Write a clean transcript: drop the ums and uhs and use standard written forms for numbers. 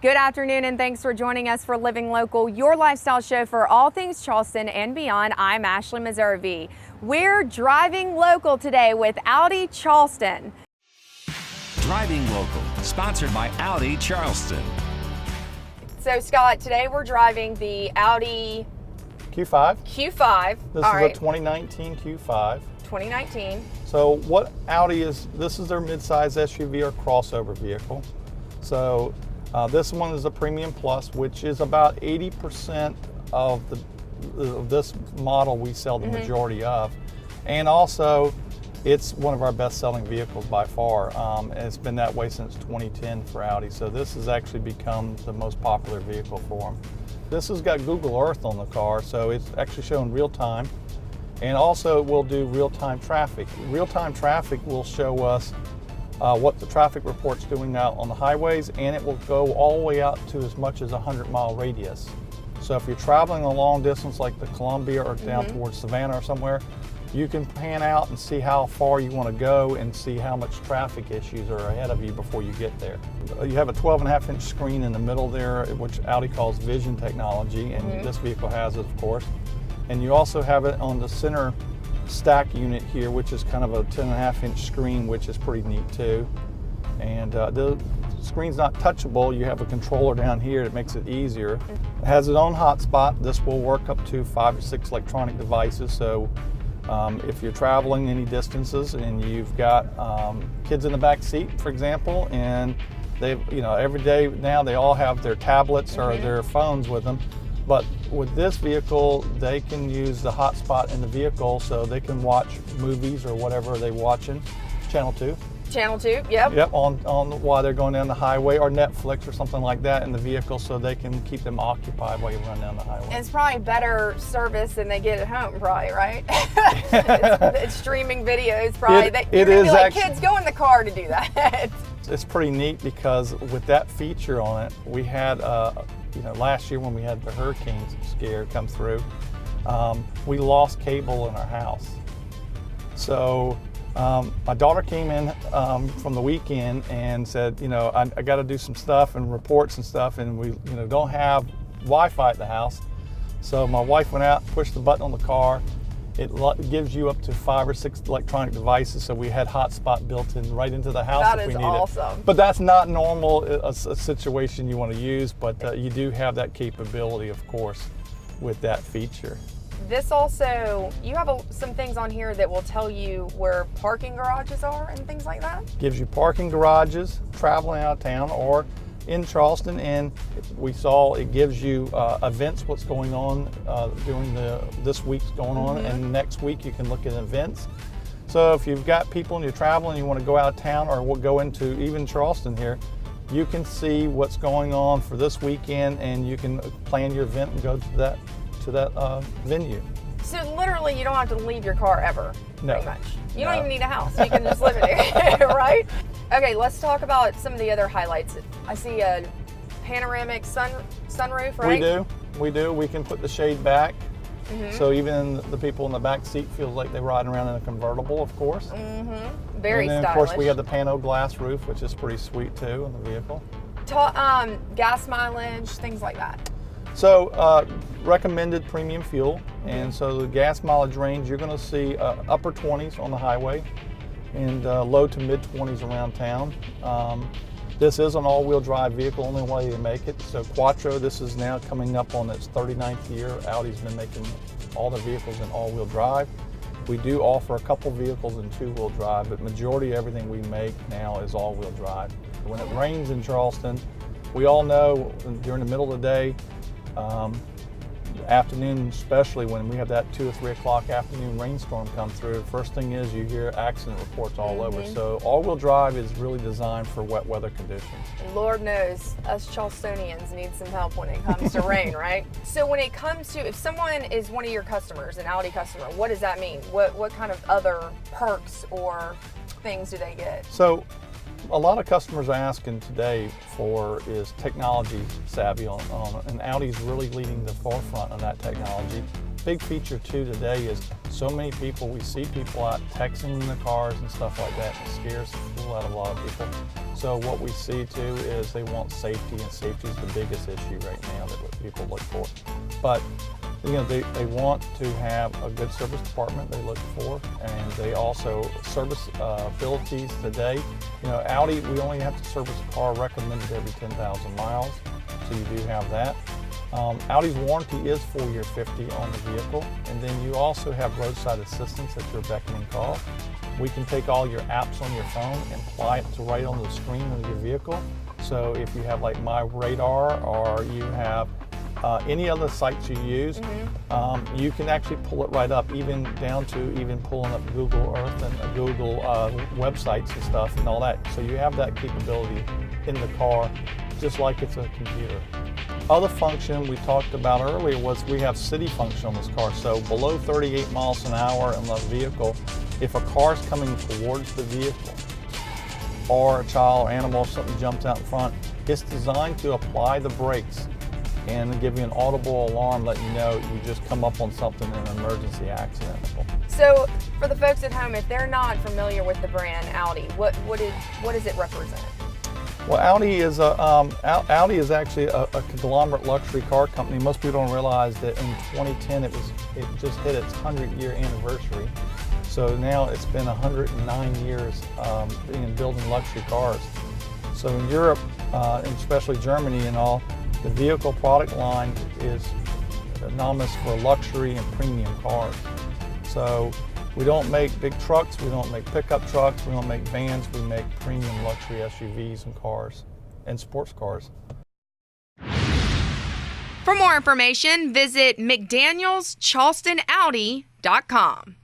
Good afternoon and thanks for joining us for Living Local, your lifestyle show for all things Charleston and beyond. I'm Ashley Meservey. We're driving local today with Audi Charleston. Driving Local, sponsored by Audi Charleston. So Scott, today we're driving the Audi Q5. Q5. This is a 2019 Q5. 2019. So what Audi is, this is their midsize SUV or crossover vehicle. So this one is a Premium Plus, which is about 80% of this model we sell the majority of. And also, it's one of our best-selling vehicles by far. And it's been that way since 2010 for Audi. So this has actually become the most popular vehicle for them. This has got Google Earth on the car, so it's actually showing real time. And also it will do real-time traffic. Real-time traffic will show us what the traffic report's doing out on the highways, and it will go all the way out to as much as a 100-mile radius. So if you're traveling a long distance like the Columbia or down towards Savannah or somewhere, you can pan out and see how far you want to go and see how much traffic issues are ahead of you before you get there. You have a 12.5-inch screen in the middle there, which Audi calls vision technology, and this vehicle has it, of course. And you also have it on the center stack unit here, which is kind of a 10.5-inch screen, which is pretty neat too. And the screen's not touchable. You have a controller down here that makes it easier. It has its own hotspot. This will work up to 5 or 6 electronic devices. So if you're traveling any distances and you've got kids in the back seat, for example, and they've, every day now they all have their tablets or their phones with them. But with this vehicle, they can use the hotspot in the vehicle so they can watch movies or whatever they're watching. Channel 2. Channel 2, yep. Yep, on while they're going down the highway, or Netflix or something like that in the vehicle, so they can keep them occupied while you run down the highway. It's probably better service than they get at home, probably, right? it's streaming videos, probably. You're gonna be like, kids, go in the car to do that. It's pretty neat because with that feature on it, we had last year when we had the hurricane scare come through, we lost cable in our house. So my daughter came in from the weekend and said, I got to do some stuff and reports and stuff, and we don't have Wi-Fi at the house. So my wife went out, pushed the button on the car. It gives you up to 5 or 6 electronic devices, so we had hotspot built in right into the house if we need awesome. it. But that's not normal, a situation you want to use, but you do have that capability, of course, with that feature. This also, you have some things on here that will tell you where parking garages are and things like that? Gives you parking garages, traveling out of town, or in Charleston, and we saw it gives you events, what's going on during this week's going on, and next week you can look at events. So if you've got people and you're traveling, you want to go out of town, or we'll go into even Charleston here, you can see what's going on for this weekend, and you can plan your event and go to that venue. So literally, you don't have to leave your car ever. No. Pretty much. You don't even need a house. You can just live in here, right? Okay, let's talk about some of the other highlights. I see a panoramic sunroof, right? We do. We can put the shade back. So even the people in the back seat feel like they're riding around in a convertible, of course. Very and then, stylish. of course, we have the pano glass roof, which is pretty sweet too in the vehicle. Gas mileage, things like that. So recommended premium fuel, and so the gas mileage range, you're going to see upper 20s on the highway and low to mid 20s around town. This is an all-wheel drive vehicle, only way to make it. So Quattro, this is now coming up on its 39th year. Audi's been making all the vehicles in all-wheel drive. We do offer a couple vehicles in two-wheel drive, but majority of everything we make now is all-wheel drive. When it rains in Charleston, we all know during the middle of the day, afternoon, especially when we have that 2 or 3 o'clock afternoon rainstorm come through, first thing is you hear accident reports all over. So all-wheel drive is really designed for wet weather conditions. Lord knows us Charlestonians need some help when it comes to rain, right? So when it comes to, if someone is one of your customers, an Audi customer, what does that mean? What kind of other perks or things do they get? So a lot of customers are asking today for is technology savvy and Audi's really leading the forefront on that technology. Big feature too today is so many people, we see people out texting in the cars and stuff like that. It scares the fool out of a lot of people. So what we see too is they want safety, and safety is the biggest issue right now that what people look for. But you know, they want to have a good service department they look for, and they also service abilities today. You know, Audi, we only have to service a car recommended every 10,000 miles, so you do have that. Audi's warranty is full year 50 on the vehicle, and then you also have roadside assistance at your beck and call. We can take all your apps on your phone and apply it to right on the screen of your vehicle. So if you have like My Radar, or you have any other sites you use, you can actually pull it right up, even down to even pulling up Google Earth and Google websites and stuff and all that. So you have that capability in the car, just like it's a computer. Other function we talked about earlier was we have city function on this car. So below 38 miles an hour in the vehicle, if a car is coming towards the vehicle, or a child or animal or something jumps out in front, it's designed to apply the brakes and give you an audible alarm letting you know you just come up on something in an emergency accident. So for the folks at home, if they're not familiar with the brand Audi, what does it represent? Well, Audi is actually a conglomerate luxury car company. Most people don't realize that in 2010 it just hit its 100-year anniversary. So now it's been 109 years in building luxury cars. So in Europe, and especially Germany and all, the vehicle product line is synonymous for luxury and premium cars. So we don't make big trucks, we don't make pickup trucks, we don't make vans, we make premium luxury SUVs and cars and sports cars. For more information, visit McDanielscharlestonaudi.com.